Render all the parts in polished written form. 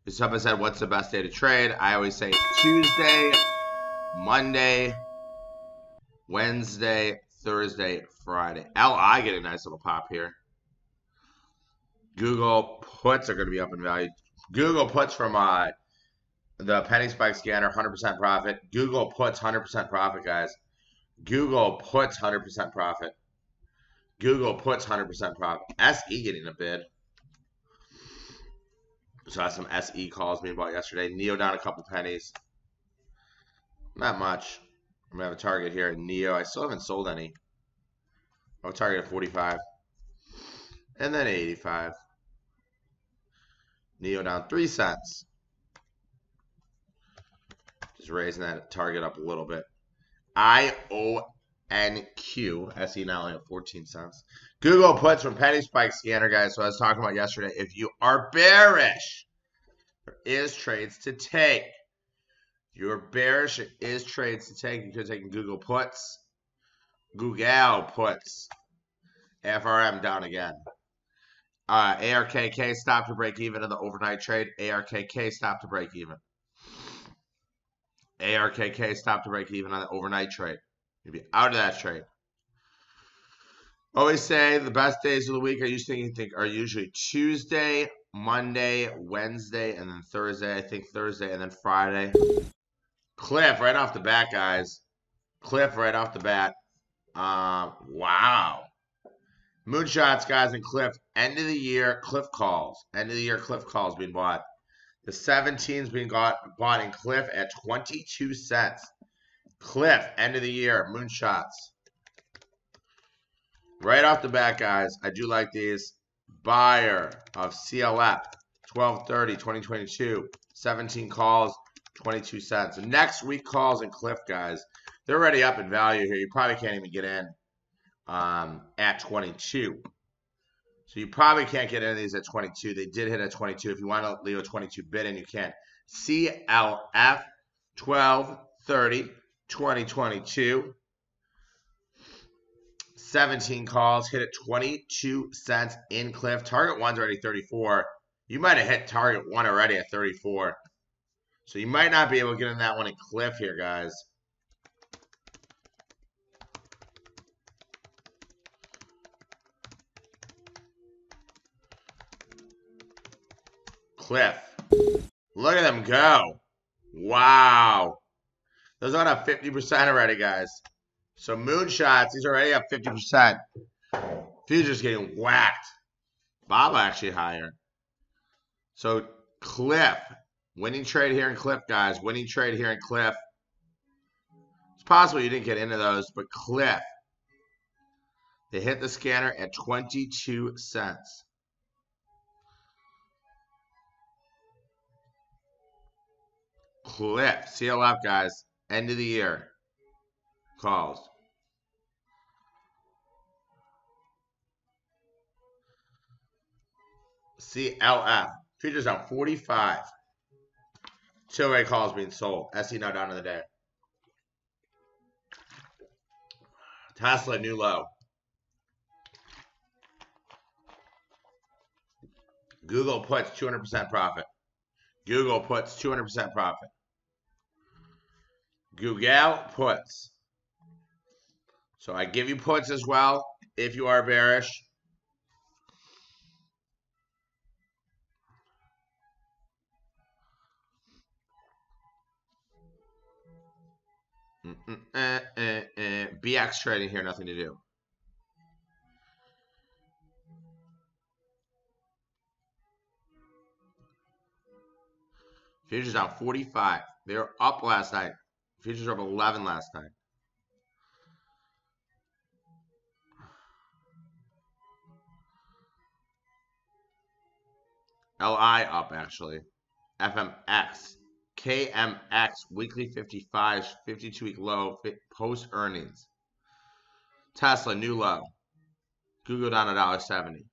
Someone said, what's the best day to trade? I always say Tuesday, Monday, Wednesday, Thursday, Friday. LI getting a nice little pop here. Google puts are going to be up in value. Google puts from the penny spike scanner, 100% profit. Google puts 100% profit, guys. Google puts 100% profit. Google puts 100% profit. SE getting a bid. So I had some SE calls being bought yesterday. Neo down a couple pennies. Not much. I'm going to have a target here at Neo. I still haven't sold any. I'll target at 45. And then 85. Neo down 3 cents. Just raising that target up a little bit. IONQ. SE now only at 14 cents. Google puts from penny spike scanner, guys. So I was talking about yesterday. If you are bearish, there is trades to take. If you're bearish, there is trades to take. You could take Google puts. Google puts. FRM down again. ARKK stop to break even in the overnight trade. ARKK stop to break even. ARKK stop to break even on the overnight trade. You'll be out of that trade. Always say the best days of the week are usually Tuesday, Monday, Wednesday, and then Thursday. I think Thursday and then Friday. Cliff right off the bat, guys. Cliff right off the bat. Wow. Moonshots, guys, and Cliff. End of the year, Cliff calls. End of the year, Cliff calls being bought. The 17's being bought in Cliff at 22 cents. Cliff, end of the year, moonshots. Right off the bat, guys, I do like these. Buyer of CLF, 12/30, 2022. 17 calls, 22 cents. The next week calls in Cliff, guys, they're already up in value here. You probably can't even get in at 22. So you probably can't get any of these at 22. They did hit at 22. If you want to leave a 22 bid in, you can. CLF 12/30, 2022. 17 calls, hit at 22 cents in Cliff. Target one's already 34. You might have hit target one already at 34. So you might not be able to get in that one in Cliff here, guys. Cliff. Look at them go. Wow. Those are up 50% already, guys. So moonshots, these are already up 50%. Futures getting whacked. Bob actually higher. So Cliff. Winning trade here in Cliff, guys. Winning trade here in Cliff. It's possible you didn't get into those, but Cliff. They hit the scanner at 22 cents. Cliff. CLF, guys. End of the year. Calls. CLF. Futures on 45. Tilray calls being sold. SE now down to the day. Tesla new low. Google puts 200% profit. Google puts 200% profit. Google puts. So I give you puts as well if you are bearish. BX trading here, nothing to do. Futures down 45. They were up last night. Futures are up 11 last night. LI up actually. FMX. KMX weekly 55, 52-week low, post earnings. Tesla new low. Google down $1.70.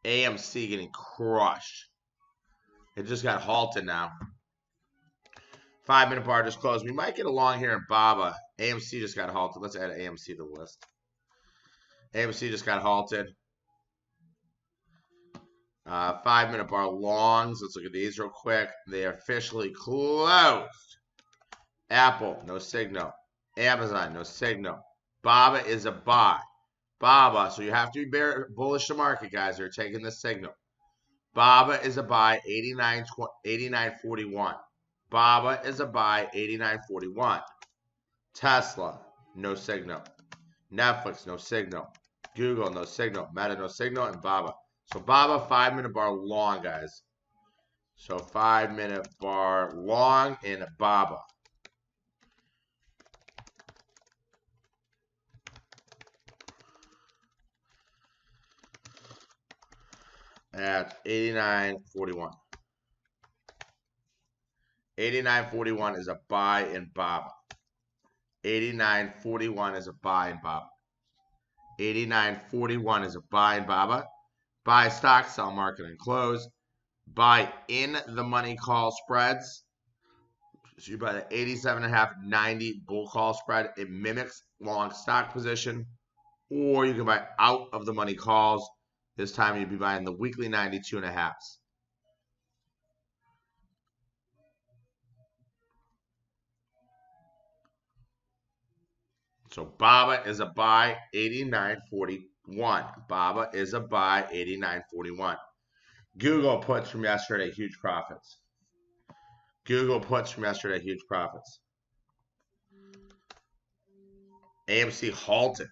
AMC getting crushed. It just got halted now. 5-minute bar just closed. We might get along here in BABA. AMC just got halted. Let's add AMC to the list. AMC just got halted. 5-minute bar longs. Let's look at these real quick. They are officially closed. Apple, no signal. Amazon, no signal. BABA is a buy. BABA, so you have to be bullish the market, guys. They're taking the signal. BABA is a buy, 89.41. BABA is a buy, 89.41. Tesla, no signal. Netflix, no signal. Google, no signal. Meta, no signal. And BABA. So BABA, 5-minute bar long, guys. So 5-minute bar long in BABA. At 89.41. 89.41 is a buy in BABA. 89.41 is a buy in BABA. 89.41 is a buy in BABA. Buy stock, sell market, and close. Buy in the money call spreads. So you buy the 87.5, 90 bull call spread. It mimics long stock position. Or you can buy out of the money calls. This time you'd be buying the weekly 92.5s. So BABA is a buy, 89.41. BABA is a buy, 89.41. Google puts from yesterday, huge profits. Google puts from yesterday, huge profits. AMC halted.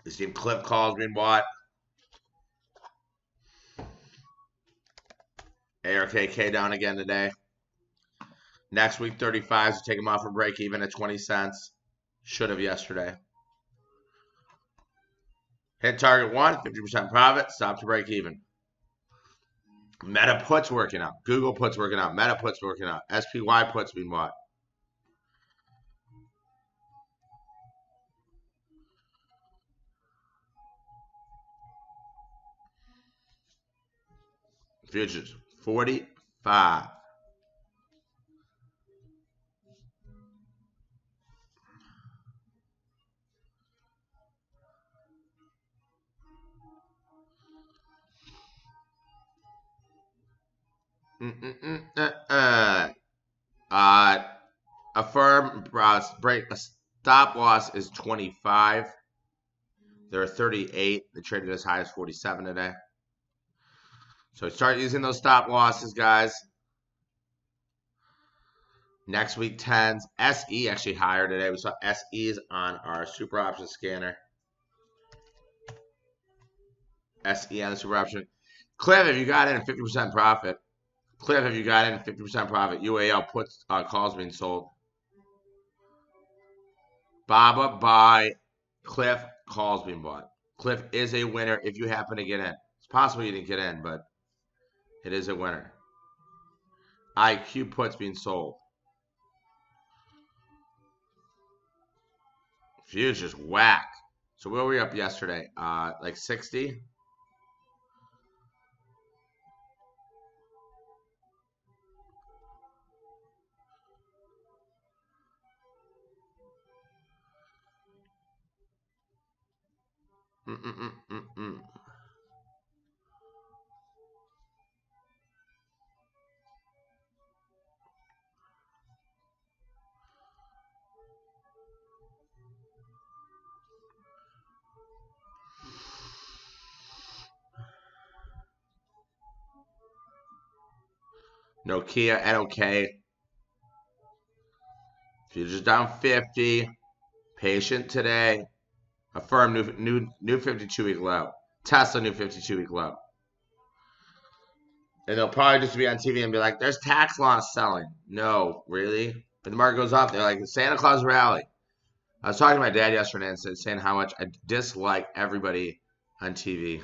You see clip calls being bought. ARKK down again today. Next week, 35s to take them off for break even at 20 cents. Should have yesterday. Hit target 1, 50% profit. Stop to break even. Meta puts working out. Google puts working out. Meta puts working out. SPY puts being bought. Futures, 45. A firm break, a stop loss is 25. There are 38. They traded as high as 47 today. So start using those stop losses, guys. Next week, 10s. SE actually higher today. We saw SEs on our super option scanner. SE on the super option. Cliff, if you got in 50% profit. Cliff, if you got in 50% profit. UAL puts calls being sold. BABA buy. Cliff calls being bought. Cliff is a winner if you happen to get in. It's possible you didn't get in, but it is a winner. IQ puts being sold. Futures whack. So where were we up yesterday? Like 60? Nokia, NOK. Futures down 50. Patient today. Affirm new 52-week low. Tesla new 52-week low. And they'll probably just be on TV and be like, there's tax loss selling. No, really? But the market goes up. They're like, Santa Claus rally. I was talking to my dad yesterday and saying how much I dislike everybody on TV.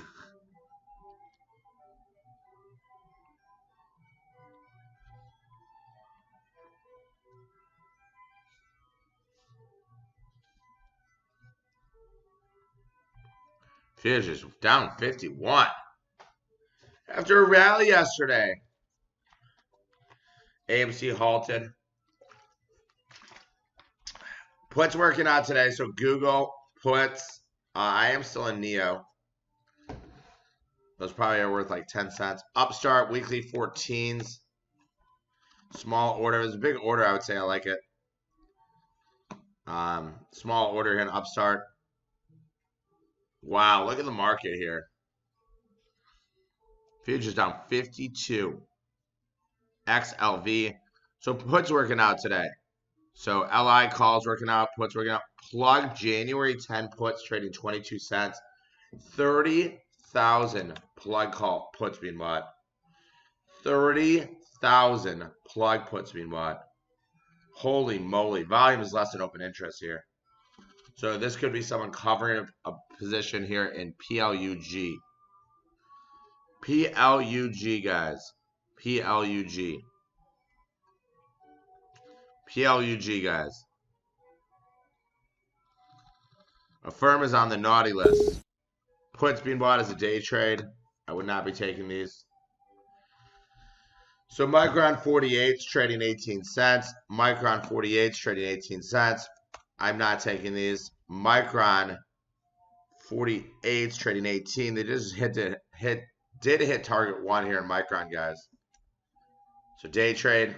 Futures down 51. After a rally yesterday. AMC halted. Puts working out today. So Google puts. I am still in Neo. Those probably are worth like 10 cents. Upstart, weekly 14s. Small order. It was a big order, I would say. I like it. Small order here in Upstart. Wow, look at the market here. Futures down 52. XLV. So puts working out today. So LI calls working out, puts working out. Plug January 10 puts trading 22 cents. 30,000 plug call puts being bought. 30,000 plug puts being bought. Holy moly. Volume is less than open interest here. So this could be someone covering a position here in PLUG. PLUG, guys. PLUG. PLUG, guys. Affirm is on the naughty list. Puts being bought as a day trade. I would not be taking these. So Micron 48 is trading 18 cents. Micron 48 is trading 18 cents. I'm not taking these. Micron 48 is trading 18. They just did hit target 1 here in Micron, guys. So day trade.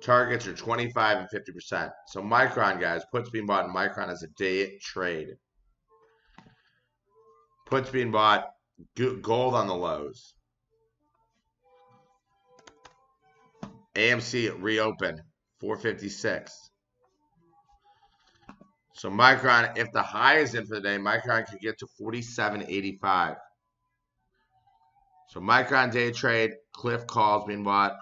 Targets are 25 and 50%. So Micron, guys, puts being bought in Micron as a day trade. Puts being bought, gold on the lows. AMC reopen, 456. So Micron, if the high is in for the day, Micron could get to 47.85. So Micron day trade, Cliff calls being bought.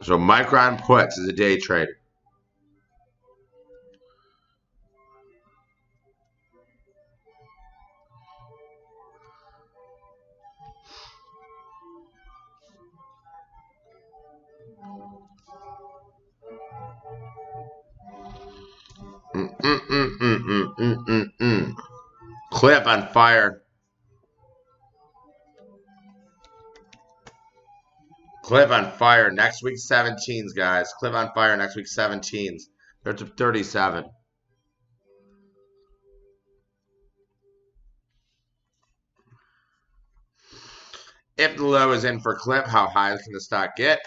So Micron puts is a day trade. Clip on fire. Clip on fire. Next week 17s, guys. Clip on fire next week 17s. They're to 37. If the low is in for clip, how high can the stock get?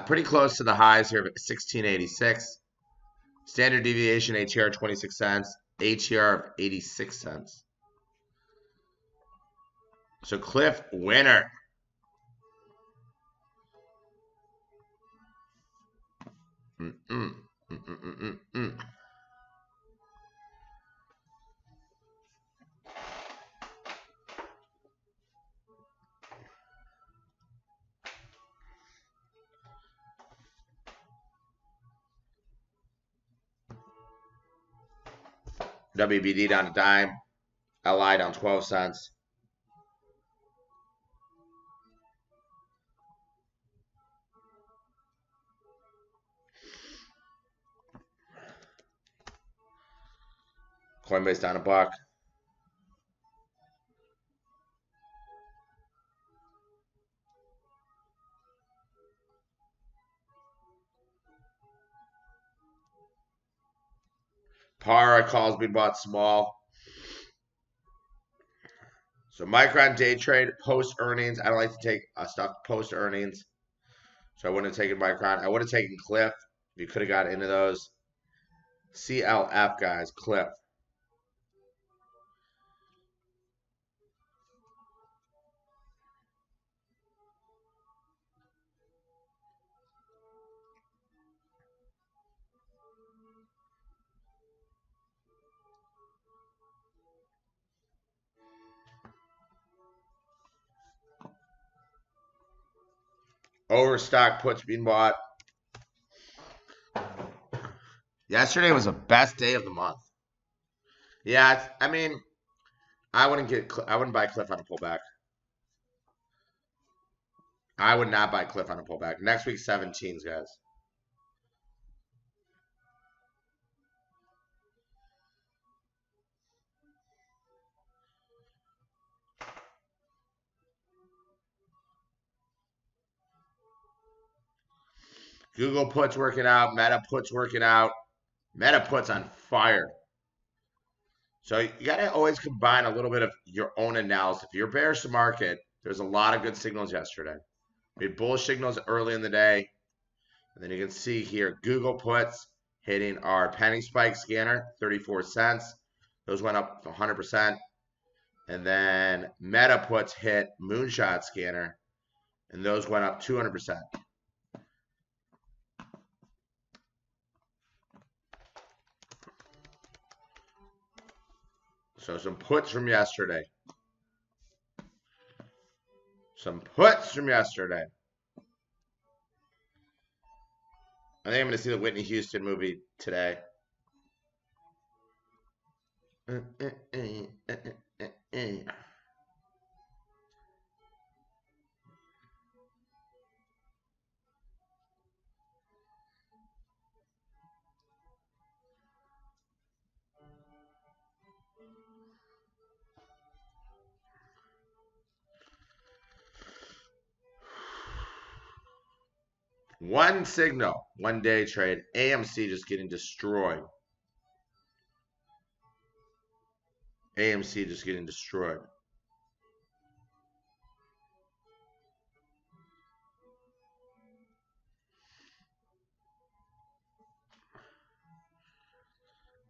Pretty close to the highs here of 1686. Standard deviation ATR 26 cents. ATR of 86 cents. So Cliff winner. WBD down a dime. LI down 12 cents. Coinbase down $1. Par calls being bought small. So Micron day trade post earnings. I don't like to take stuff post earnings. So I wouldn't have taken Micron. I would have taken Cliff. You could have got into those. CLF, guys. Cliff. Overstock puts being bought. Yesterday was the best day of the month. Yeah, I mean, I wouldn't buy Cliff on a pullback. I would not buy Cliff on a pullback. Next week, 17s, guys. Google puts working out. Meta puts working out. Meta puts on fire. So you got to always combine a little bit of your own analysis. If you're bearish the market, there's a lot of good signals yesterday. We had bullish signals early in the day. And then you can see here, Google puts hitting our penny spike scanner, 34 cents. Those went up 100%. And then Meta puts hit Moonshot scanner, and those went up 200%. So some puts from yesterday. Some puts from yesterday. I think I'm going to see the Whitney Houston movie today. One signal, one day trade. AMC just getting destroyed. AMC just getting destroyed.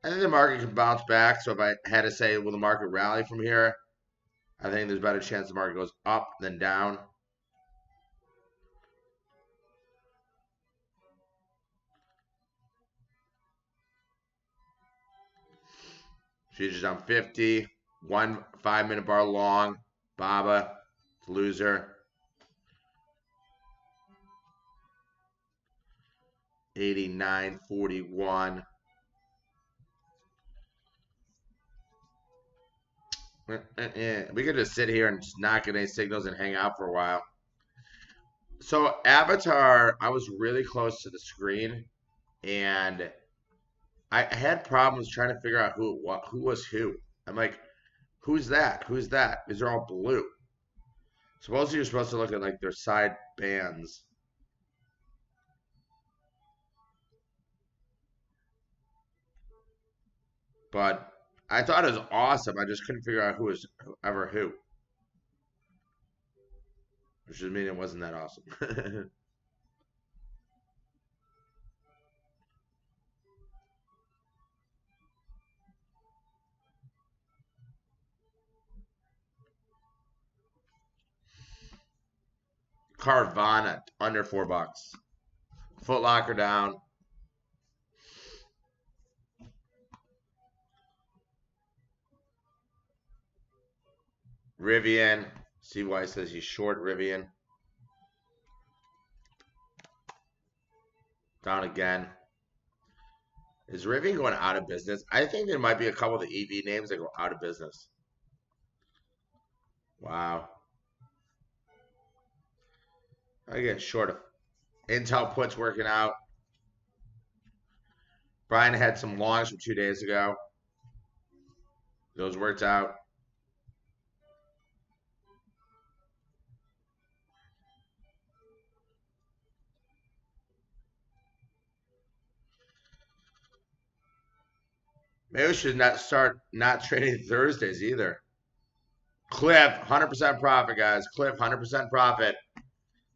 I think the market can bounce back. So if I had to say, will the market rally from here? I think there's a better chance the market goes up than down. Futures on 50. 1 5-minute bar long. Baba, loser. 89.41. We could just sit here and just not get any signals and hang out for a while. So Avatar, I was really close to the screen, and I had problems trying to figure out who was who. I'm like, who's that? Who's that? These are all blue. Supposedly you're supposed to look at like their side bands. But I thought it was awesome. I just couldn't figure out who was ever who. Which doesn't mean it wasn't that awesome. Carvana, under $4. Foot Locker down. Rivian. See why says he's short Rivian. Down again. Is Rivian going out of business? I think there might be a couple of the EV names that go out of business. Wow. I get short of Intel puts working out. Brian had some longs from 2 days ago. Those worked out. Maybe we should not start not trading Thursdays either. Cliff, 100% profit, guys. Cliff, 100% profit.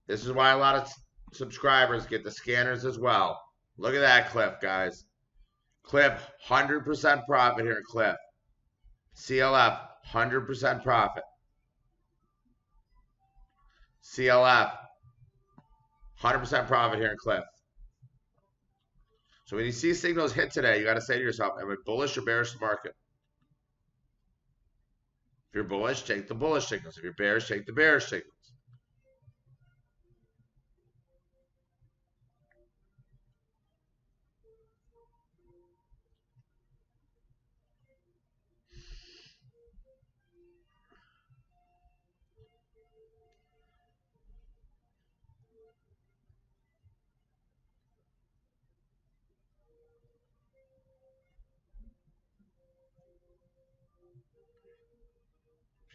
This is why a lot of subscribers get the scanners as well. Look at that Cliff, guys. Cliff, 100% profit here at Cliff. CLF, 100% profit. CLF, 100% profit here in Cliff. So when you see signals hit today, you got to say to yourself, am I bullish or bearish the market? If you're bullish, take the bullish signals. If you're bearish, take the bearish signals.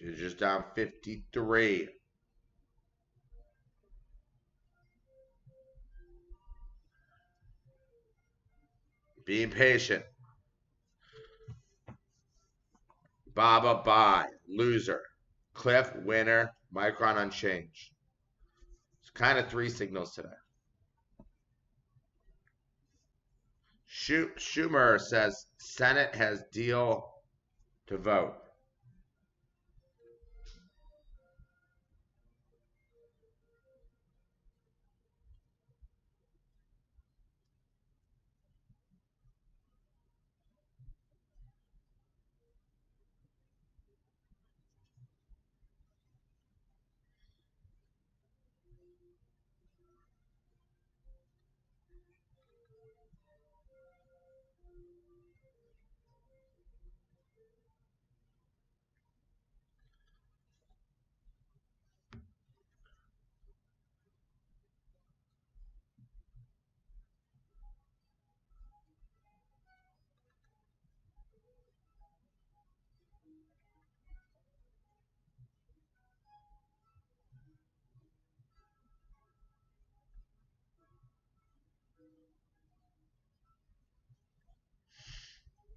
Futures down 53. Being patient. Baba buy. Loser. Cliff winner. Micron unchanged. It's kind of 3 signals today. Schumer says Senate has deal to vote.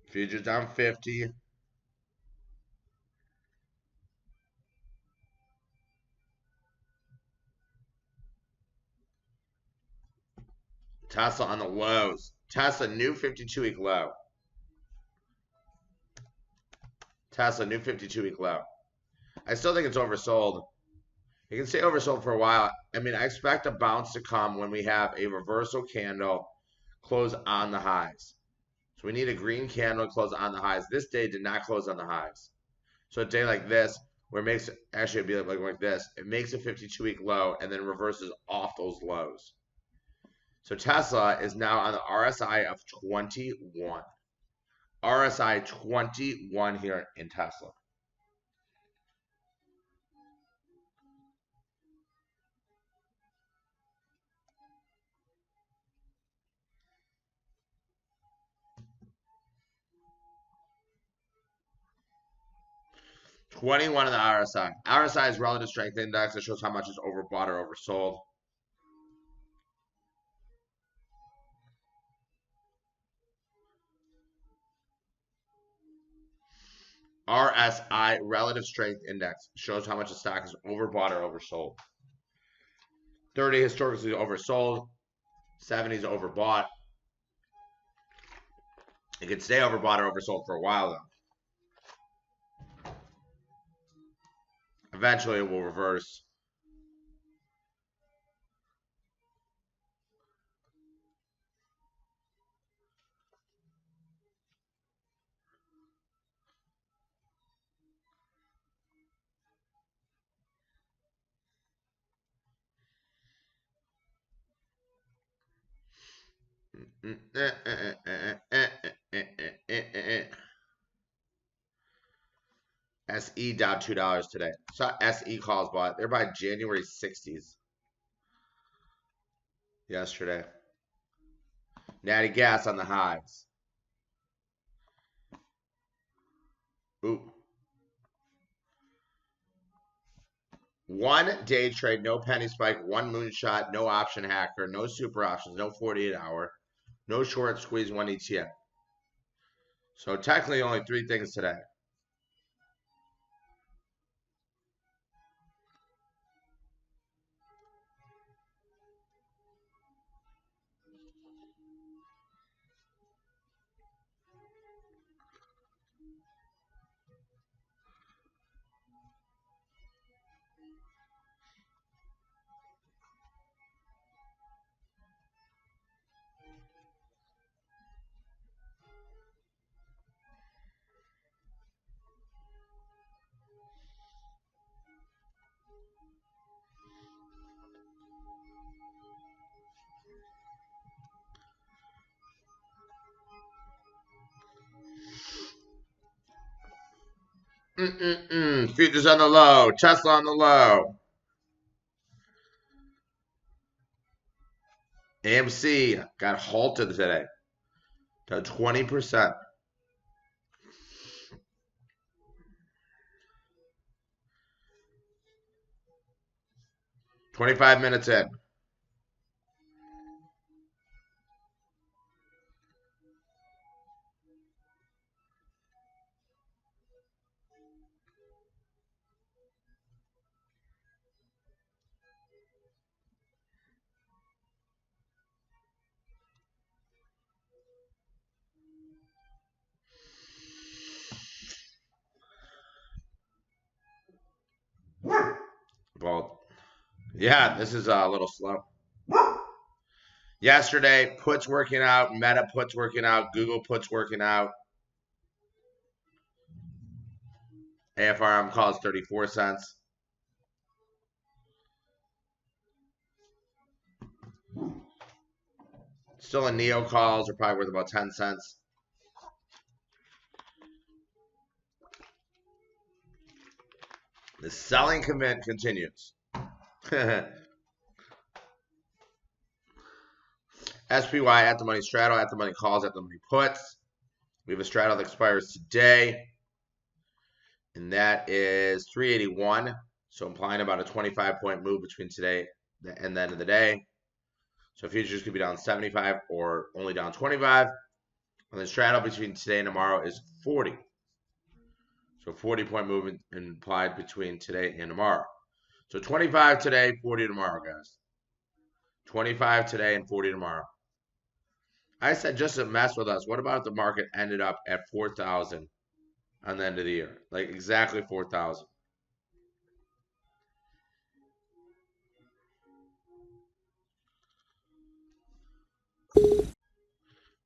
Futures down 50. Tesla on the lows. Tesla new 52-week low. Tesla new 52-week low. I still think it's oversold. You can stay oversold for a while. I mean, I expect a bounce to come when we have a reversal candle close on the highs. So we need a green candle to close on the highs. This day did not close on the highs. So a day like this, where it makes, actually it'd be like this, it makes a 52-week low and then reverses off those lows. So Tesla is now on the RSI of 21. RSI 21 here in Tesla. $21 in the RSI. RSI is relative strength index. It shows how much is overbought or oversold. RSI, relative strength index, shows how much a stock is overbought or oversold. 30 historically oversold. 70 is overbought. It could stay overbought or oversold for a while though. Eventually it will reverse. SE down $2 today. Saw SE calls bought. They're by January 60s. Yesterday. Natty Gas on the highs. Ooh. 1 day trade, no penny spike, 1 moonshot, no option hacker, no super options, no 48-hour, no short squeeze, 1 ETF. So technically only 3 things today. Futures on the low. Tesla on the low. AMC got halted today to 20%. 25 minutes in. Well, yeah, this is a little slow. Yesterday, puts working out, Meta puts working out, Google puts working out. AFRM calls 34 cents. Still in Neo calls are probably worth about 10 cents. The selling commit continues. SPY at the money straddle, at the money calls, at the money puts. We have a straddle that expires today, and that is 381. So implying about a 25-point move between today and the end of the day. So futures could be down 75 or only down 25. And the straddle between today and tomorrow is 40. So 40-point movement implied between today and tomorrow. So 25 today, 40 tomorrow, guys. 25 today and 40 tomorrow. I said just to mess with us, what about if the market ended up at 4,000 on the end of the year? Like exactly 4,000.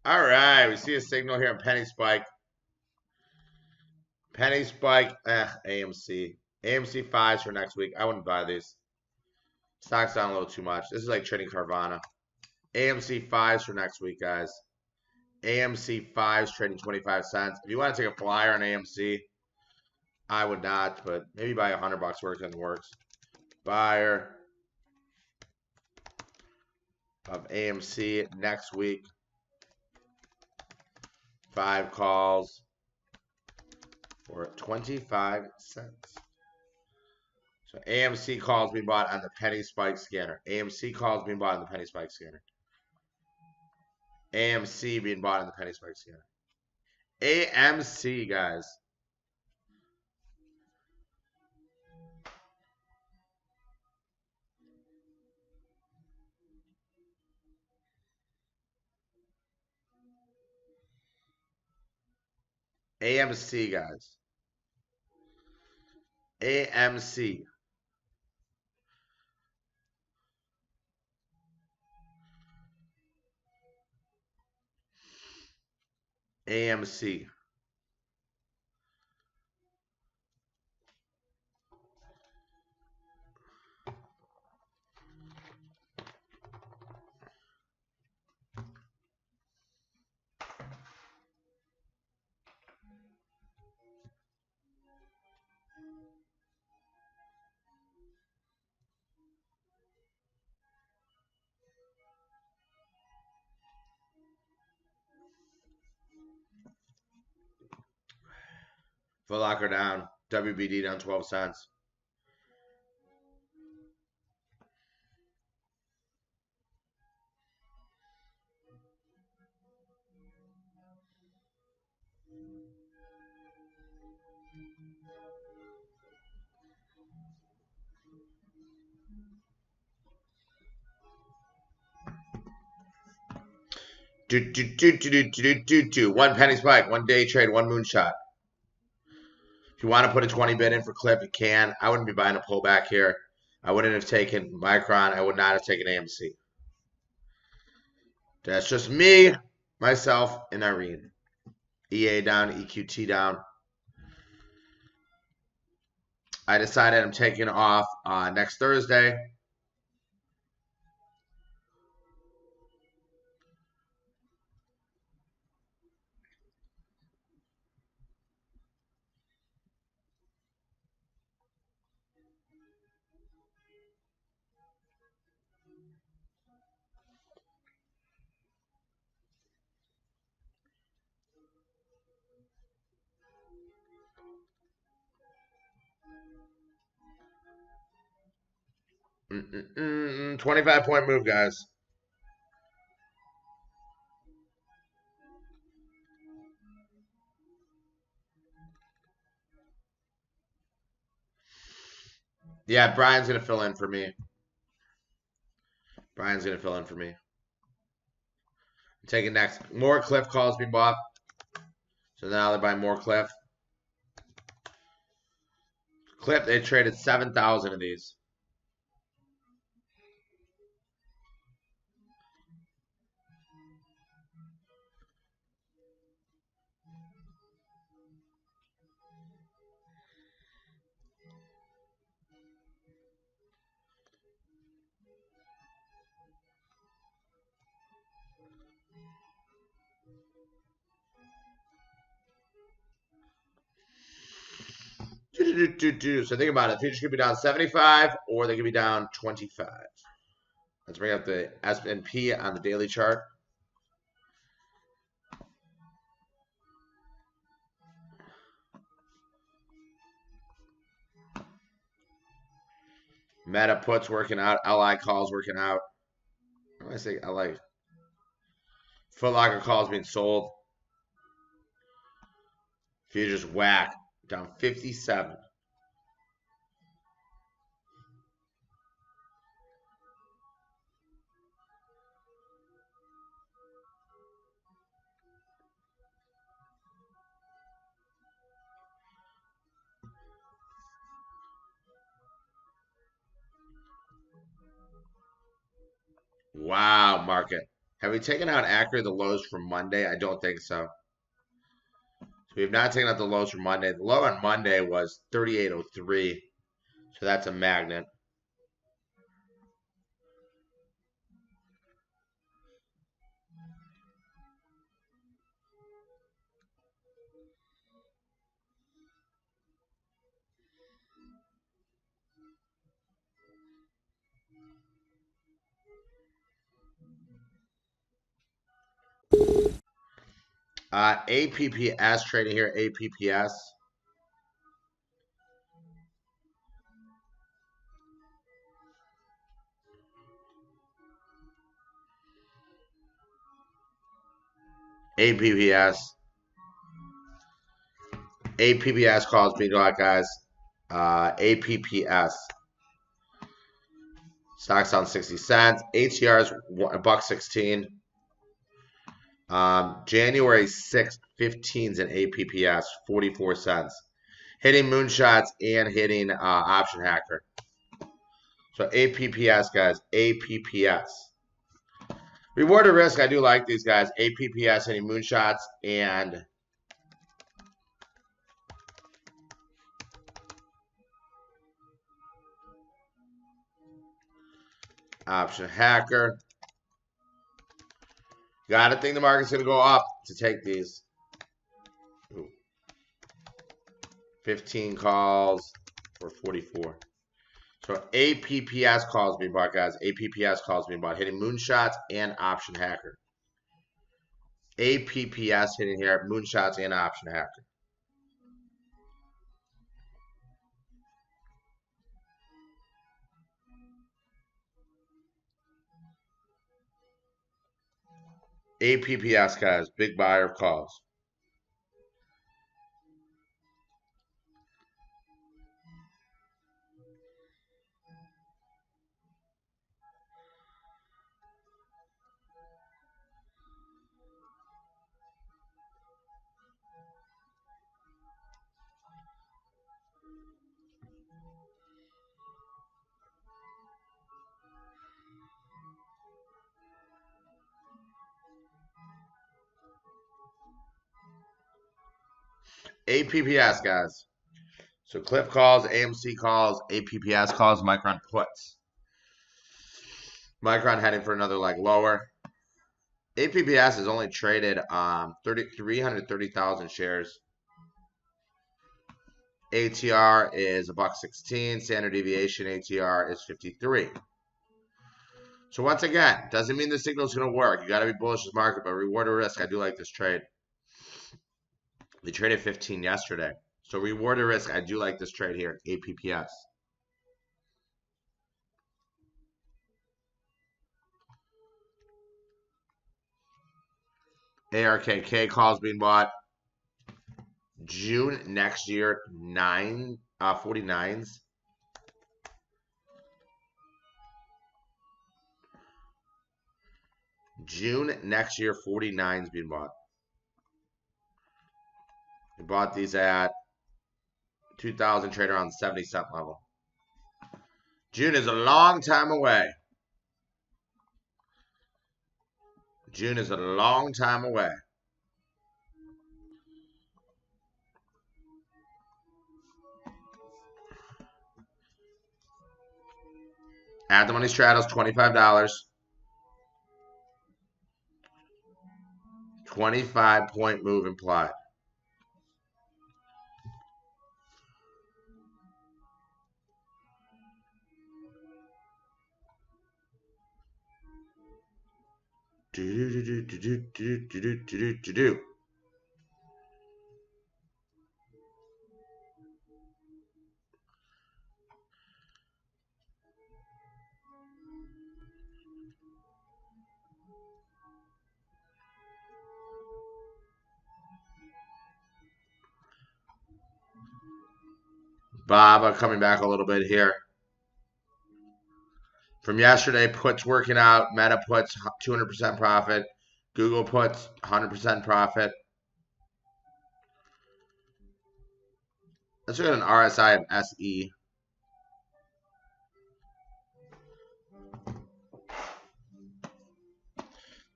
All right, we see a signal here on penny spike. Penny spike, AMC. AMC 5s for next week. I wouldn't buy these. Stock's down a little too much. This is like trading Carvana. AMC 5s for next week, guys. AMC 5s trading 25 cents. If you want to take a flyer on AMC, I would not, but maybe buy $100 worth in the works. Buyer of AMC next week. 5 calls for 25 cents. So AMC calls being bought on the penny spike scanner. AMC calls being bought on the penny spike scanner. AMC being bought on the penny spike scanner. AMC, guys. AMC, guys. AMC. AMC. Foot Locker down. WBD down 12 cents. One penny spike, one day trade, one moonshot. If you want to put a 20 bid in for Cliff, you can. I wouldn't be buying a pullback here. I wouldn't have taken Micron. I would not have taken AMC. That's just me, myself, and Irene. EA down, EQT down. I decided I'm taking off next Thursday. 25-point move, guys. Yeah, Brian's going to fill in for me. Brian's going to fill in for me. Taking next. More Cliff calls being bought. So now they're buying more Cliff. Cliff, they traded 7,000 of these. So think about it. Futures could be down 75 or they could be down 25. Let's bring up the S&P on the daily chart. Meta puts working out. LI calls working out. What do I say? LI. Foot Locker calls being sold. Futures whack. Down 57. Wow, market. Have we taken out accurate the lows from Monday? I don't think so. So we have not taken out the lows from Monday. The low on Monday was 38.03. So that's a magnet. APPS trading here. APPS. APPS. APPS calls me out, guys. APPS. Stock's down 60 cents. ATR is $1.16. January 6th, 15s in APPS, 44 cents. Hitting moonshots and hitting option hacker. So APPS, guys. APPS. Reward or risk, I do like these guys. APPS hitting moonshots and option hacker. Gotta think the market's gonna go up to take these. Ooh. 15 calls for 44. So APPS calls me about, guys. APPS calls me about hitting moonshots and option hacker. APPS hitting here, moonshots and option hacker. APPS, guys. Big buyer of calls. APPS, guys. So Cliff calls, AMC calls, APPS calls, Micron puts. Micron heading for another leg lower. APPS is only traded 330,000 shares. ATR is $1.16. Standard deviation ATR is 53. So once again, doesn't mean the signal is going to work. You got to be bullish this market, but reward or risk, I do like this trade. They traded 15 yesterday. So reward or risk, I do like this trade here. APPS. ARKK calls being bought. June next year, 49s. June next year, 49s being bought. We bought these at 2,000, trade around 70-cent level. June is a long time away. June is a long time away. At the money straddles, $25. 25-point move implied. Do. Baba coming back a little bit here. From yesterday, puts working out. Meta puts 200% profit. Google puts 100% profit. Let's look at an RSI of SE.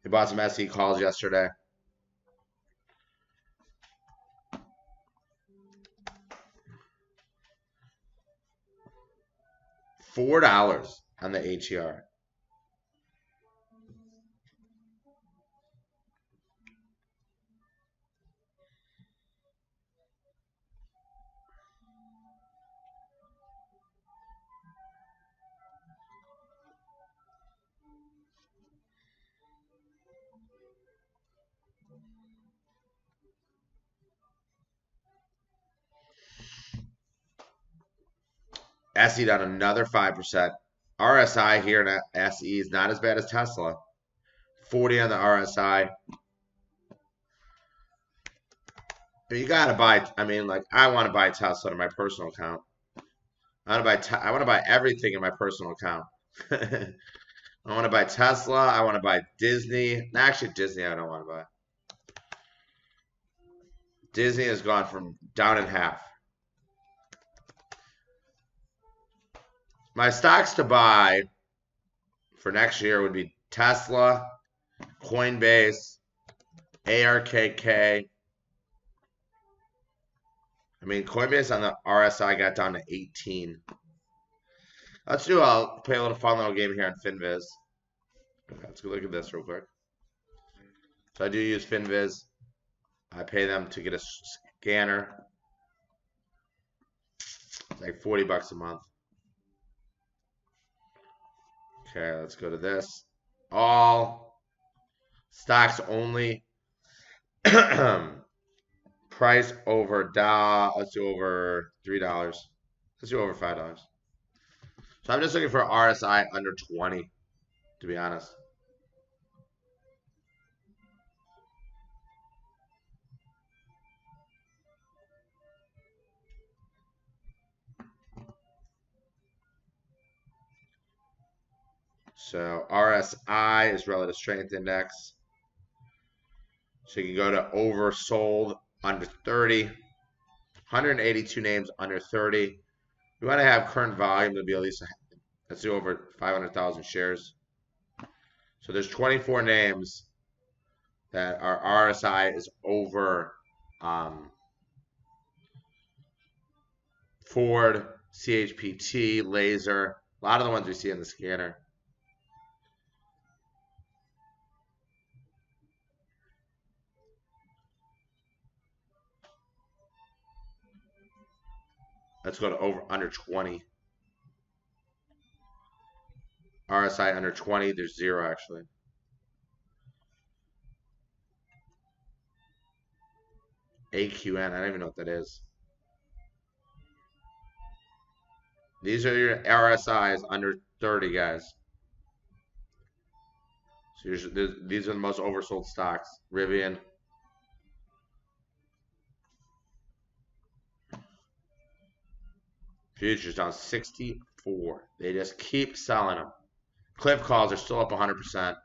They bought some SE calls yesterday. $4 on the HER. SE down another 5%. RSI here in SE is not as bad as Tesla. 40 on the RSI. But you gotta buy. I mean, like I want to buy Tesla to my personal account. I want to buy everything in my personal account. I want to buy Tesla. I want to buy Disney. Actually, Disney I don't want to buy. Disney has gone from down in half. My stocks to buy for next year would be Tesla, Coinbase, ARKK. I mean, Coinbase on the RSI got down to 18. I'll play a little fun little game here on FinViz. Okay, let's go look at this real quick. So I do use FinViz. I pay them to get a scanner. It's like $40 a month. Okay, let's go to this. All stocks only. Price over $. Let's do over $3. Let's do over $5. So I'm just looking for RSI under 20, to be honest. So RSI is relative strength index. So you can go to oversold under 30. 182 names under 30. We want to have current volume to be at least, let's do over 500,000 shares. So there's 24 names that our RSI is over Ford, CHPT, Laser, a lot of the ones we see in the scanner. Let's go to over under 20. RSI under 20, there's 0 actually. AQN, I don't even know what that is. These are your RSIs under 30, guys. So these are the most oversold stocks. Rivian. Futures down 64. They just keep selling them. Cliff calls are still up 100%.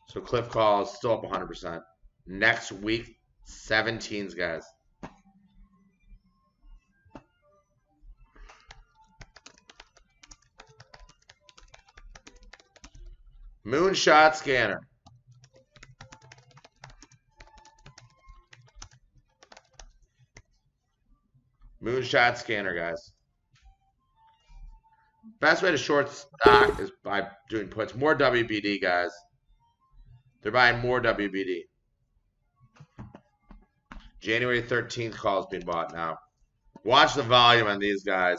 So Cliff calls still up 100%. Next week, 17s, guys. Moonshot Scanner. Moonshot Scanner, guys. Best way to short stock is by doing puts. More WBD, guys. They're buying more WBD. January 13th call is being bought now. Watch the volume on these guys.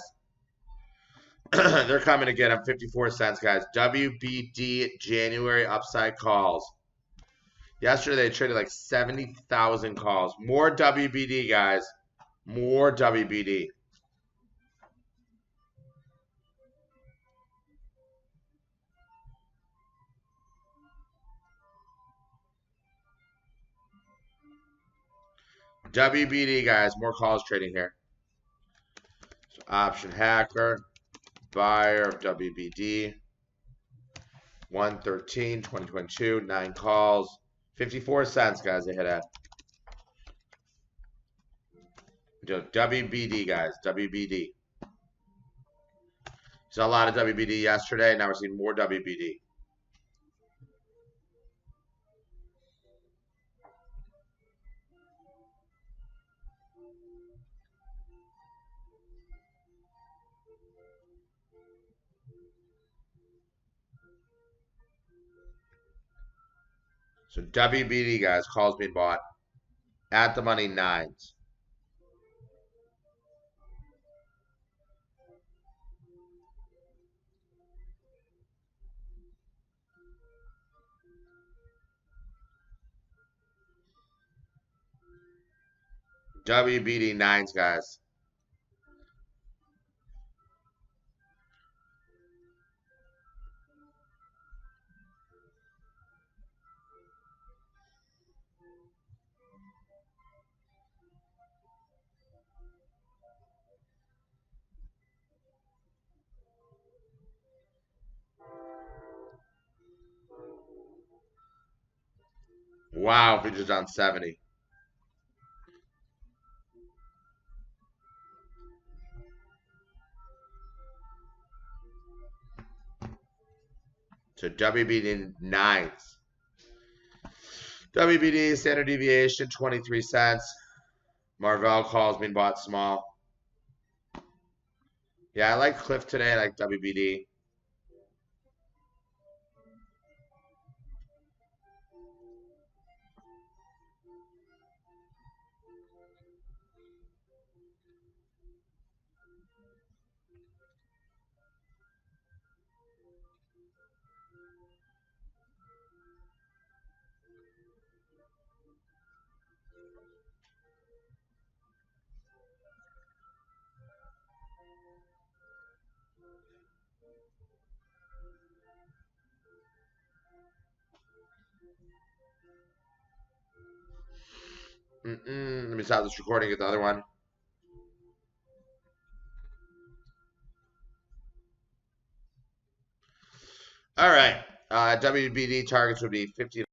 They're coming to get them 54 cents, guys. WBD January upside calls. Yesterday they traded like 70,000 calls. More WBD, guys. More WBD. WBD, guys. More calls trading here. So option hacker. Buyer of WBD. 113, 2022, 9 calls. 54 cents, guys, they hit at. WBD, guys. WBD. Saw a lot of WBD yesterday. Now we're seeing more WBD. So WBD, guys, calls being bought at the money 9s. WBD 9s, guys. Wow, futures down 70. So WBD 9s. WBD standard deviation 23 cents. Marvell calls being bought small. Yeah, I like Cliff today. I like WBD. Let me stop this recording, get the other one. All right. WBD targets would be 50.